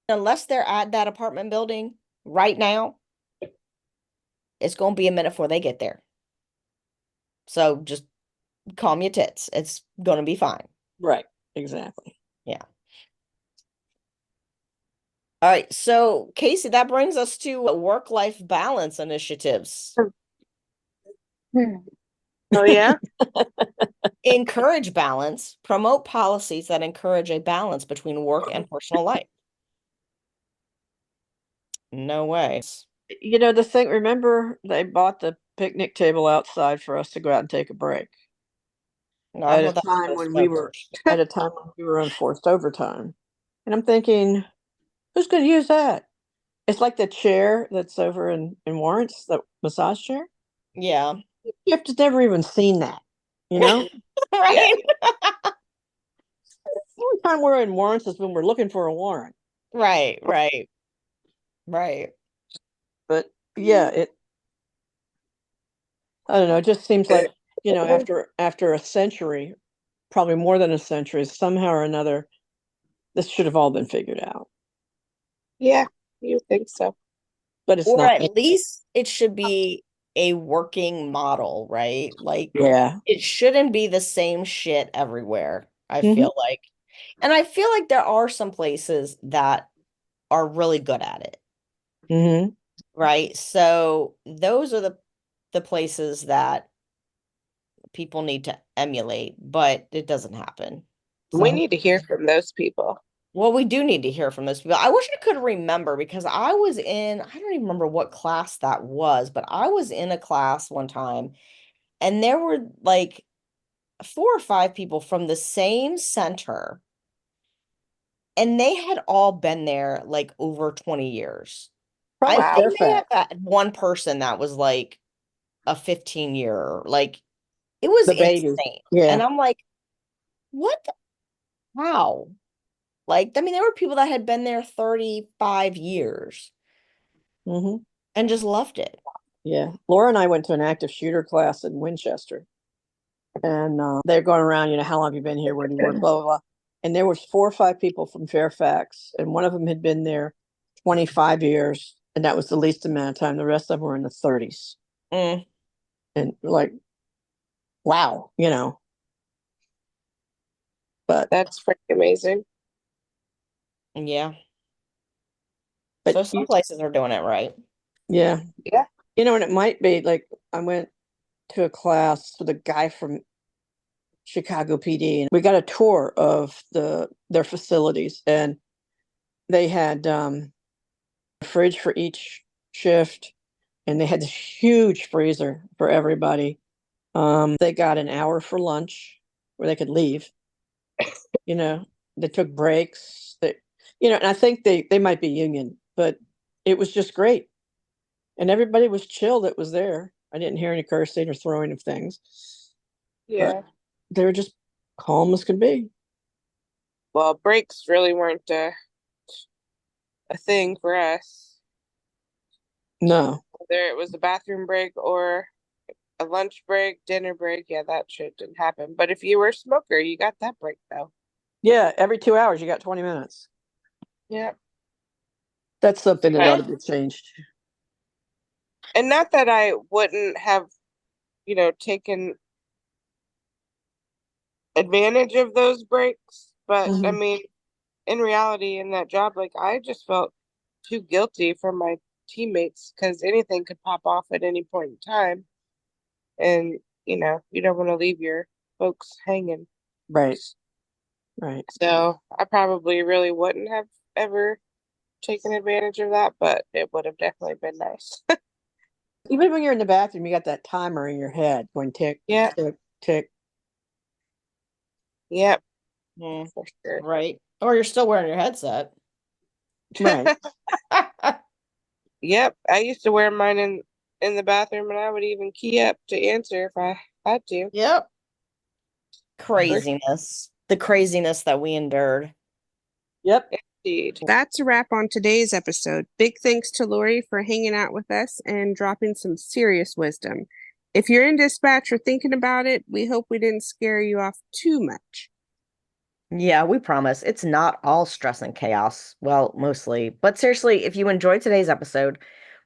Unless they're at that apartment building right now, it's going to be a minute before they get there. So just calm your tits. It's going to be fine. Right. Exactly. Yeah. All right. So, Kacey, that brings us to work-life balance initiatives. Oh, yeah? Encourage balance, promote policies that encourage a balance between work and personal life. No way. The thing, remember they bought the picnic table outside for us to go out and take a break. No, At a time when we were on forced overtime. And I'm thinking, who's going to use that? It's like the chair that's over in Warrants, the massage chair. Yeah. You have to never even seen that, Right. The only time we're in warrants is when we're looking for a warrant. Right. But yeah, I don't know, it just seems like, after a century, probably more than a century, somehow or another, this should have all been figured out. Yeah, you think so. But it's Or not. at least it should be a working model, right? Like, Yeah. it shouldn't be the same shit everywhere, I feel like. And I feel like there are some places that are really good at it. Mm-hmm. Right? So those are the places that people need to emulate, but it doesn't happen. We So need to hear from those people. Well, we do need to hear from those people. I wish I could remember because I don't even remember what class that was, but I was in a class one time and there were like 4 or 5 people from the same center and they had all been there like over 20 years. I Probably think they may have Fairfax, had one person that was like a 15-year, like it was the baby. insane. Yeah. And I'm like, what the, how? Like, I mean, there were people that had been there 35 years Hmm. and just loved it. Yeah. Laura and I went to an active shooter class in Winchester, and they're going around, how long have you been here? Where do you work? Blah, blah, blah. And there was 4 or 5 people from Fairfax, and one of them had been there 25 years, and that was the least amount of time. The rest of them were in the 30s. Mm, And like, wow, but That's pretty amazing. yeah. but So some places are doing it right. yeah. Yeah. And it might be like I went to a class with a guy from Chicago PD, and we got a tour of their facilities, and they had a fridge for each shift, and they had this huge freezer for everybody. They got an hour for lunch where they could leave. You know, they took breaks. And I think they might be union, but it was just great, and everybody was chill that was there. I didn't hear any cursing or throwing of things, but Yeah. they were just calm as could be. Well, breaks really weren't a thing for us. No, Whether it was a bathroom break or a lunch break, dinner break, yeah, that shit didn't happen. But if you were a smoker, you got that break though. yeah, every 2 hours you got 20 minutes. Yeah. That's something that ought to And be changed. not that I wouldn't have, taken advantage of those breaks, but I Mhm. mean, in reality, in that job, like I just felt too guilty for my teammates because anything could pop off at any point in time. And, you don't want to leave your folks hanging. Right, right. So I probably really wouldn't have ever taken advantage of that, but it would have definitely been nice. Even when you're in the bathroom, you got that timer in your head going tick, Yeah, tick, tick. yep, Mm, for sure. right. Or you're still wearing your headset. Right. Yep, I used to wear mine in the bathroom, and I would even key up to answer if I had to. Yep. For Craziness. The craziness that we endured. Yep. Indeed. That's a wrap on today's episode. Big thanks to Lori for hanging out with us and dropping some serious wisdom. If you're in dispatch or thinking about it, we hope we didn't scare you off too much. Yeah, we promise. It's not all stress and chaos. Well, mostly. But seriously, if you enjoyed today's episode,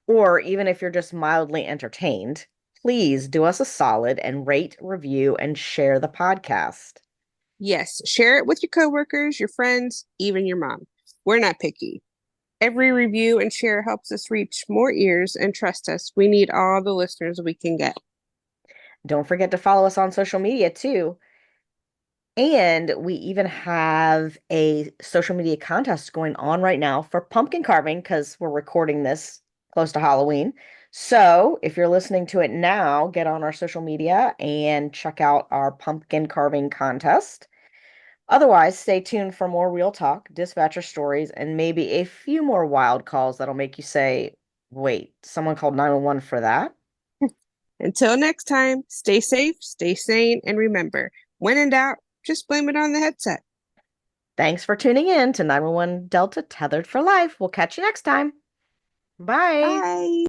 or even if you're just mildly entertained, please do us a solid and rate, review, and share the podcast. Yes, share it with your coworkers, your friends, even your mom. We're not picky. Every review and share helps us reach more ears, and trust us, we need all the listeners we can get. Don't forget to follow us on social media too. And we even have a social media contest going on right now for pumpkin carving because we're recording this close to Halloween. So if you're listening to it now, get on our social media and check out our pumpkin carving contest. Otherwise, stay tuned for more real talk, dispatcher stories, and maybe a few more wild calls that'll make you say, wait, someone called 911 for that? Until next time, stay safe, stay sane, and remember, when in doubt, just blame it on the headset. Thanks for tuning in to 911 Delta Tethered for Life. We'll catch you next time. Bye. Bye.